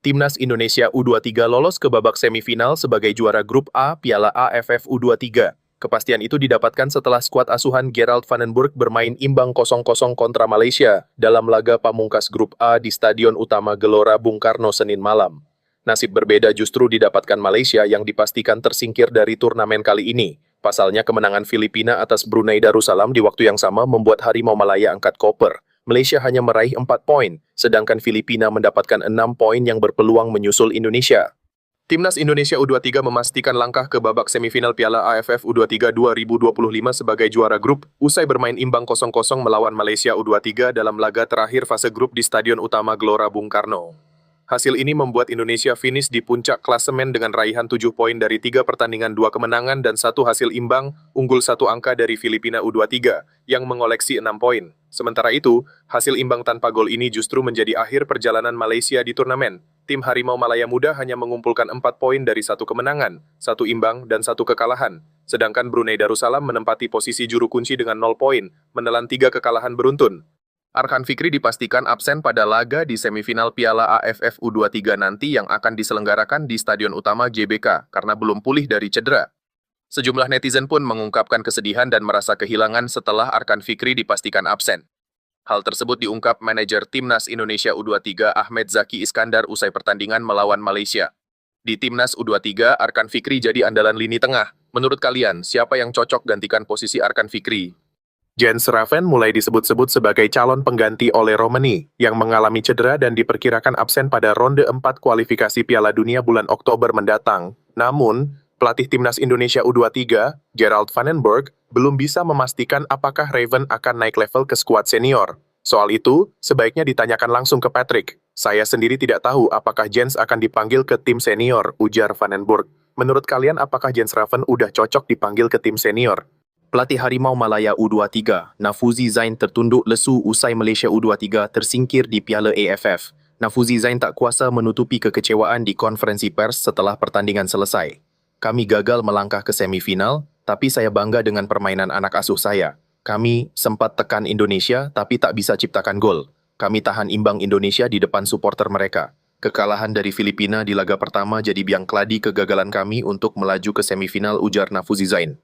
Timnas Indonesia U23 lolos ke babak semifinal sebagai juara grup A Piala AFF U23. Kepastian itu didapatkan setelah skuad asuhan Gerald Vandenberg bermain imbang 0-0 kontra Malaysia dalam laga pamungkas grup A di Stadion Utama Gelora Bung Karno Senin malam. Nasib berbeda justru didapatkan Malaysia yang dipastikan tersingkir dari turnamen kali ini. Pasalnya kemenangan Filipina atas Brunei Darussalam di waktu yang sama membuat Harimau Malaya angkat koper. Malaysia hanya meraih 4 poin, sedangkan Filipina mendapatkan 6 poin yang berpeluang menyusul Indonesia. Timnas Indonesia U23 memastikan langkah ke babak semifinal Piala AFF U23 2025 sebagai juara grup, usai bermain imbang 0-0 melawan Malaysia U23 dalam laga terakhir fase grup di Stadion Utama Gelora Bung Karno. Hasil ini membuat Indonesia finish di puncak klasemen dengan raihan 7 poin dari 3 pertandingan 2 kemenangan dan 1 hasil imbang, unggul 1 angka dari Filipina U23 yang mengoleksi 6 poin. Sementara itu, hasil imbang tanpa gol ini justru menjadi akhir perjalanan Malaysia di turnamen. Tim Harimau Malaya Muda hanya mengumpulkan 4 poin dari 1 kemenangan, 1 imbang, dan 1 kekalahan. Sedangkan Brunei Darussalam menempati posisi juru kunci dengan 0 poin, menelan 3 kekalahan beruntun. Arkan Fikri dipastikan absen pada laga di semifinal Piala AFF U23 nanti yang akan diselenggarakan di Stadion Utama GBK karena belum pulih dari cedera. Sejumlah netizen pun mengungkapkan kesedihan dan merasa kehilangan setelah Arkan Fikri dipastikan absen. Hal tersebut diungkap manajer Timnas Indonesia U23 Ahmed Zaki Iskandar usai pertandingan melawan Malaysia. Di Timnas U23, Arkan Fikri jadi andalan lini tengah. Menurut kalian, siapa yang cocok gantikan posisi Arkan Fikri? Jens Raven mulai disebut-sebut sebagai calon pengganti oleh Romani, yang mengalami cedera dan diperkirakan absen pada ronde 4 kualifikasi Piala Dunia bulan Oktober mendatang. Namun, pelatih Timnas Indonesia U23, Gerald Vandenberg, belum bisa memastikan apakah Raven akan naik level ke skuad senior. Soal itu, sebaiknya ditanyakan langsung ke Patrick. Saya sendiri tidak tahu apakah Jens akan dipanggil ke tim senior, ujar Vandenberg. Menurut kalian apakah Jens Raven udah cocok dipanggil ke tim senior? Pelatih Harimau Malaya U23, Nafuzi Zain tertunduk lesu usai Malaysia U23 tersingkir di Piala AFF. Nafuzi Zain tak kuasa menutupi kekecewaan di konferensi pers setelah pertandingan selesai. Kami gagal melangkah ke semifinal, tapi saya bangga dengan permainan anak asuh saya. Kami sempat tekan Indonesia, tapi tak bisa ciptakan gol. Kami tahan imbang Indonesia di depan supporter mereka. Kekalahan dari Filipina di laga pertama jadi biang keladi kegagalan kami untuk melaju ke semifinal, ujar Nafuzi Zain.